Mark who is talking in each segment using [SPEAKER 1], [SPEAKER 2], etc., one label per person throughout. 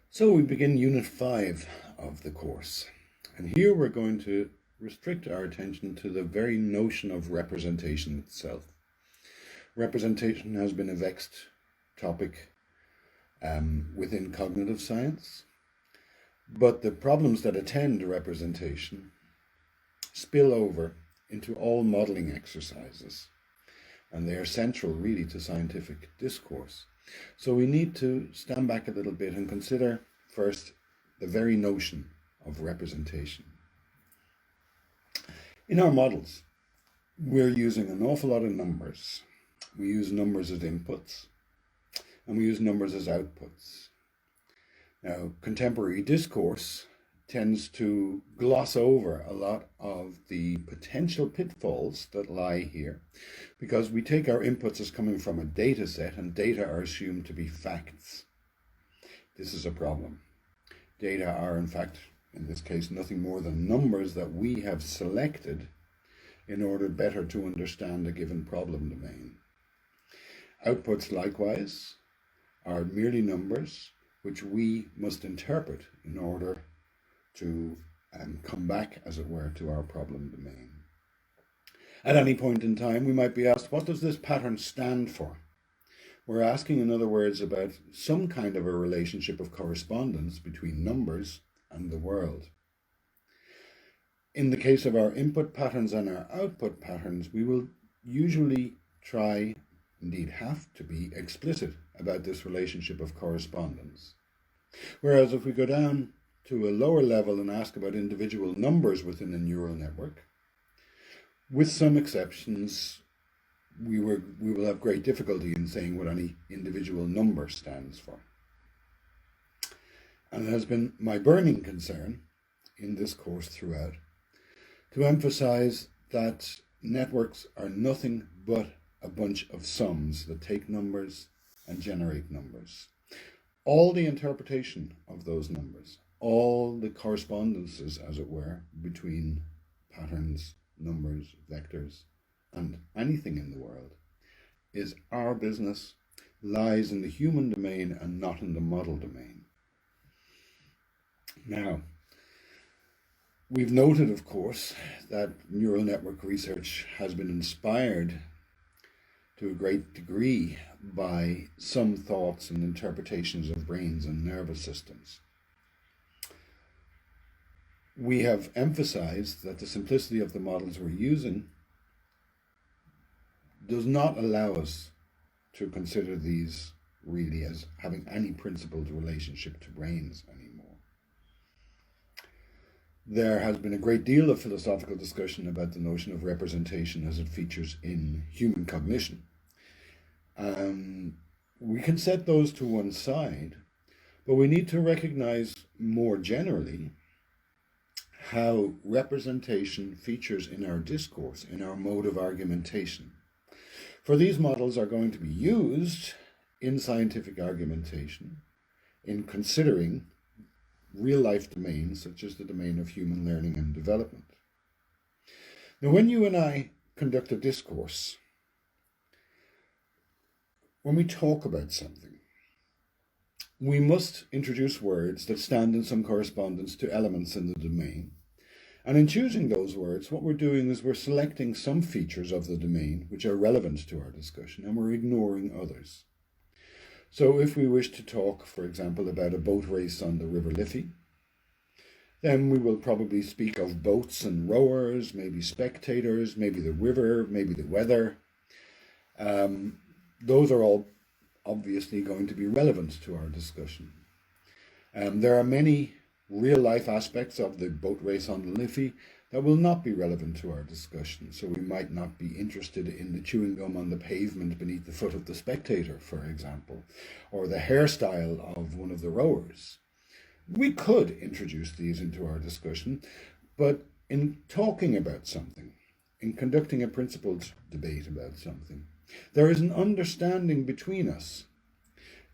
[SPEAKER 1] So we begin Unit 5 of the course, and here we're going to restrict our attention to the very notion of representation itself. Representation has been a vexed topic within cognitive science, but the problems that attend representation spill over into all modeling exercises, and they are central really to scientific discourse. So we need to stand back a little bit and consider first the very notion of representation. In our models, we're using an awful lot of numbers. We use numbers as inputs, and we use numbers as outputs. Now, contemporary discourse tends to gloss over a lot of the potential pitfalls that lie here, because we take our inputs as coming from a data set, and data are assumed to be facts. This is a problem. Data are, in fact, in this case, nothing more than numbers that we have selected in order better to understand a given problem domain. Outputs, likewise, are merely numbers which we must interpret in order to come back, as it were, to our problem domain. At any point in time, we might be asked, what does this pattern stand for? We're asking, in other words, about some kind of a relationship of correspondence between numbers and the world. In the case of our input patterns and our output patterns, we will usually try, indeed have to be, explicit about this relationship of correspondence. Whereas if we go down to a lower level and ask about individual numbers within a neural network, with some exceptions, we will have great difficulty in saying what any individual number stands for. And it has been my burning concern in this course throughout to emphasize that networks are nothing but a bunch of sums that take numbers and generate numbers. All the interpretation of those numbers, all the correspondences, as it were, between patterns, numbers, vectors, and anything in the world, is our business, lies in the human domain and not in the model domain. Now, we've noted, of course, that neural network research has been inspired to a great degree by some thoughts and interpretations of brains and nervous systems. We have emphasized that the simplicity of the models we're using does not allow us to consider these really as having any principled relationship to brains anymore. There has been a great deal of philosophical discussion about the notion of representation as it features in human cognition. We can set those to one side, but we need to recognize more generally how representation features in our discourse, in our mode of argumentation. For these models are going to be used in scientific argumentation in considering real-life domains, such as the domain of human learning and development. Now, when you and I conduct a discourse, when we talk about something, we must introduce words that stand in some correspondence to elements in the domain. And in choosing those words, what we're doing is we're selecting some features of the domain which are relevant to our discussion, and we're ignoring others. So if we wish to talk, for example, about a boat race on the River Liffey, then we will probably speak of boats and rowers, maybe spectators, maybe the river, maybe the weather. Those are all obviously going to be relevant to our discussion. There are many real-life aspects of the boat race on the Liffey that will not be relevant to our discussion. So we might not be interested in the chewing gum on the pavement beneath the foot of the spectator, for example, or the hairstyle of one of the rowers. We could introduce these into our discussion, but in talking about something, in conducting a principled debate about something, there is an understanding between us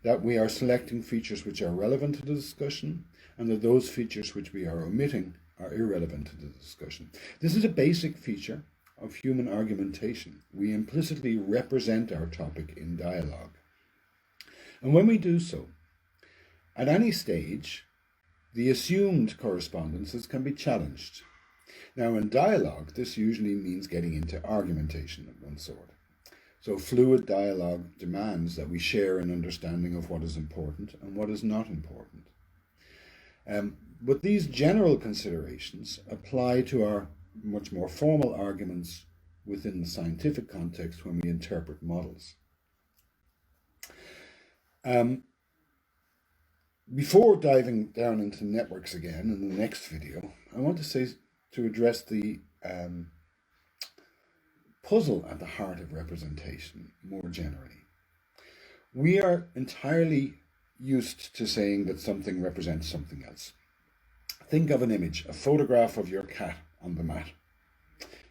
[SPEAKER 1] that we are selecting features which are relevant to the discussion, and that those features which we are omitting are irrelevant to the discussion. This is a basic feature of human argumentation. We implicitly represent our topic in dialogue. And when we do so, At any stage, the assumed correspondences can be challenged. Now, in dialogue, this usually means getting into argumentation of one sort. So fluid dialogue demands that we share an understanding of what is important and what is not important. But these general considerations apply to our much more formal arguments within the scientific context when we interpret models. Before diving down into networks again in the next video, I want to address the puzzle at the heart of representation more generally. We are entirely used to saying that something represents something else. Think of an image, a photograph of your cat on the mat.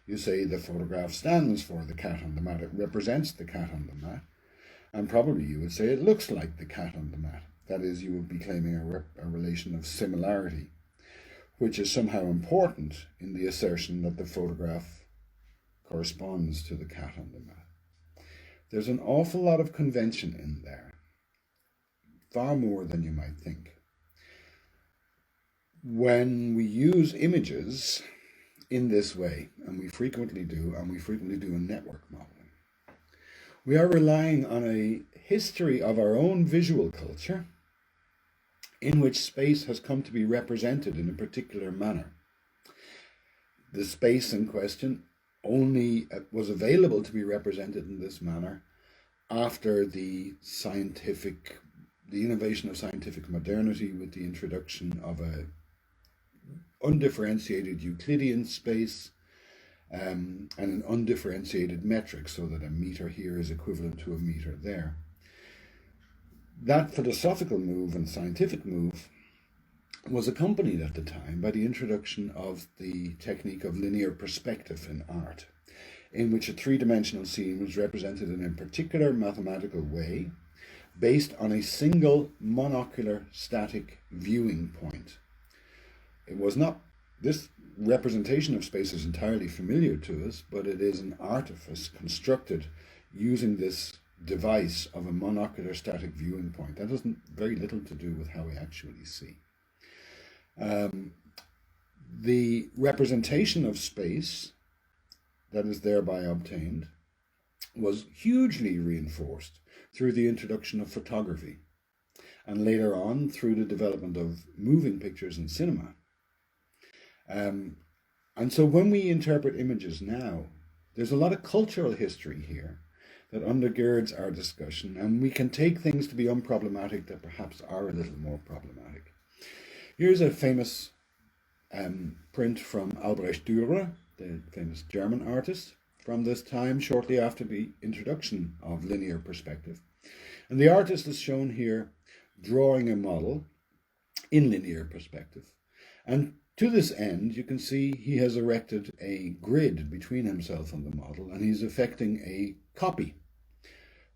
[SPEAKER 1] You say the photograph stands for the cat on the mat, it represents the cat on the mat, and probably you would say it looks like the cat on the mat. That is, you would be claiming a relation of similarity, which is somehow important in the assertion that the photograph corresponds to the cat on the mat. There's an awful lot of convention in there, far more than you might think. When we use images in this way, and we frequently do in network modeling, we are relying on a history of our own visual culture in which space has come to be represented in a particular manner. The space in question only was available to be represented in this manner after the innovation of scientific modernity, with the introduction of a undifferentiated Euclidean space and an undifferentiated metric, so that a meter here is equivalent to a meter there. That philosophical move and scientific move was accompanied at the time by the introduction of the technique of linear perspective in art, in which a three-dimensional scene was represented in a particular mathematical way based on a single monocular static viewing point. This representation of space is entirely familiar to us, but it is an artifice constructed using this device of a monocular static viewing point. That has very little to do with how we actually see. The representation of space that is thereby obtained was hugely reinforced through the introduction of photography, and later on through the development of moving pictures in cinema. And so when we interpret images now, there's a lot of cultural history here that undergirds our discussion, and we can take things to be unproblematic that perhaps are a little more problematic. Here's a famous print from Alvarez Dura, the famous German artist, from this time, shortly after the introduction of linear perspective. And the artist is shown here drawing a model in linear perspective. And to this end, you can see he has erected a grid between himself and the model, and he's effecting a copy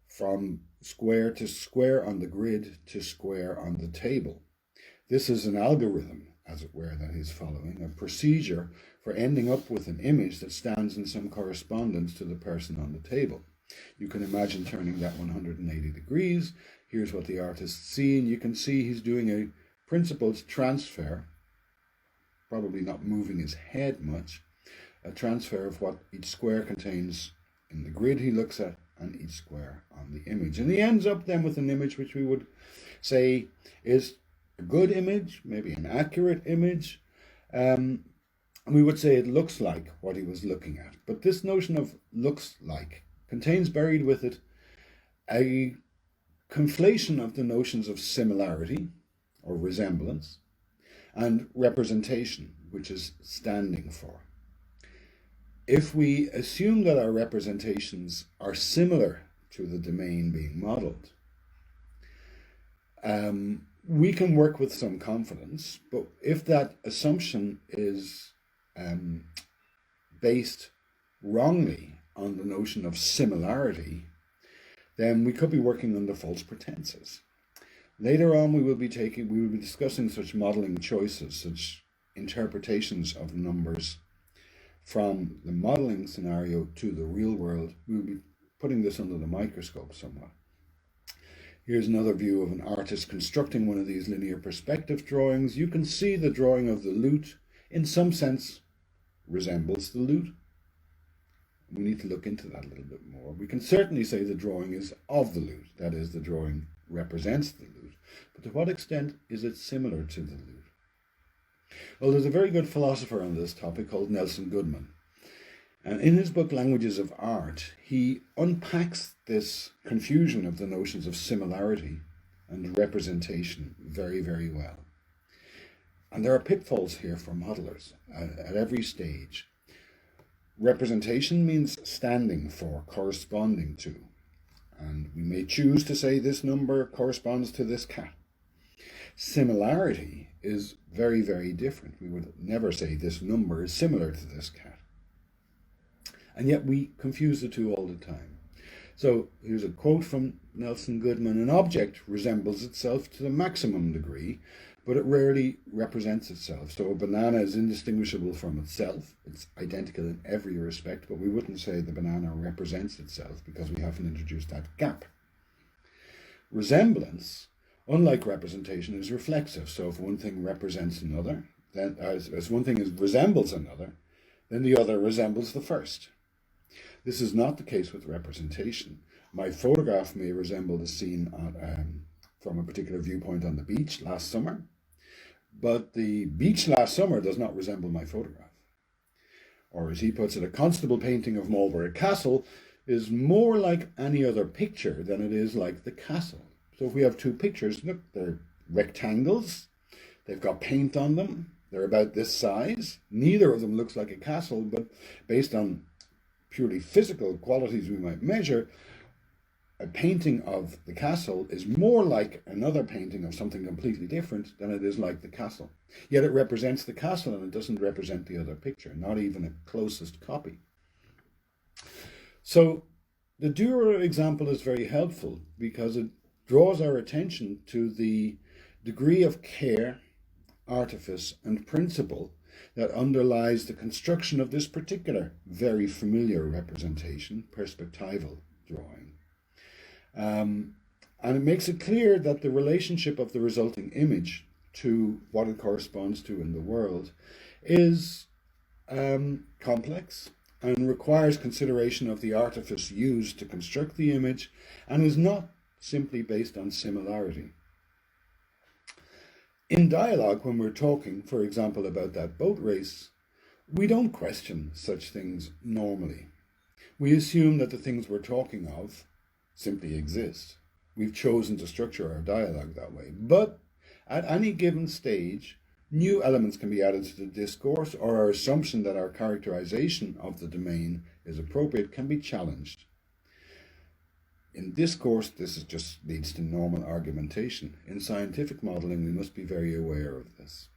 [SPEAKER 1] from square to square on the grid to square on the table. This is an algorithm, as it were, that he's following, a procedure for ending up with an image that stands in some correspondence to the person on the table. You can imagine turning that 180 degrees. Here's what the artist's seeing. You can see he's doing a principled transfer, probably not moving his head much, a transfer of what each square contains in the grid he looks at and each square on the image. And he ends up then with an image which we would say is a good image, maybe an accurate image. We would say it looks like what he was looking at. But this notion of looks like contains buried with it a conflation of the notions of similarity or resemblance and representation, which is standing for. If we assume that our representations are similar to the domain being modeled, we can work with some confidence, but if that assumption is based wrongly on the notion of similarity, then we could be working under false pretenses. Later on, we will be discussing such modeling choices, such interpretations of numbers from the modeling scenario to the real world. We will be putting this under the microscope somewhat. Here's another view of an artist constructing one of these linear perspective drawings. You can see the drawing of the lute, in some sense, resembles the lute. We need to look into that a little bit more. We can certainly say the drawing is of the lute, that is, the drawing represents the lute. But to what extent is it similar to the lute? Well, there's a very good philosopher on this topic called Nelson Goodman. And in his book, Languages of Art, he unpacks this confusion of the notions of similarity and representation very, very well. And there are pitfalls here for modelers at every stage. Representation means standing for, corresponding to. And we may choose to say this number corresponds to this cat. Similarity is very, very different. We would never say this number is similar to this cat. And yet we confuse the two all the time. So here's a quote from Nelson Goodman. An object resembles itself to the maximum degree, but it rarely represents itself. So a banana is indistinguishable from itself. It's identical in every respect, but we wouldn't say the banana represents itself because we haven't introduced that gap. Resemblance, unlike representation, is reflexive. So if one thing represents another, then as one thing resembles another, then the other resembles the first. This is not the case with representation. My photograph may resemble the scene from a particular viewpoint on the beach last summer, but the beach last summer does not resemble my photograph. Or as he puts it, a Constable painting of Marlborough Castle is more like any other picture than it is like the castle. So if we have two pictures, look, they're rectangles, they've got paint on them, they're about this size. Neither of them looks like a castle, but based on purely physical qualities we might measure, a painting of the castle is more like another painting of something completely different than it is like the castle. Yet it represents the castle and it doesn't represent the other picture, not even a closest copy. So the Dura example is very helpful because it draws our attention to the degree of care, artifice, and principle that underlies the construction of this particular very familiar representation, perspectival drawing. And it makes it clear that the relationship of the resulting image to what it corresponds to in the world is complex and requires consideration of the artifice used to construct the image and is not simply based on similarity. In dialogue, when we're talking, for example, about that boat race, we don't question such things normally. We assume that the things we're talking of simply exist. We've chosen to structure our dialogue that way. But at any given stage, new elements can be added to the discourse, or our assumption that our characterization of the domain is appropriate can be challenged. In discourse, this just leads to normal argumentation. In scientific modeling, we must be very aware of this.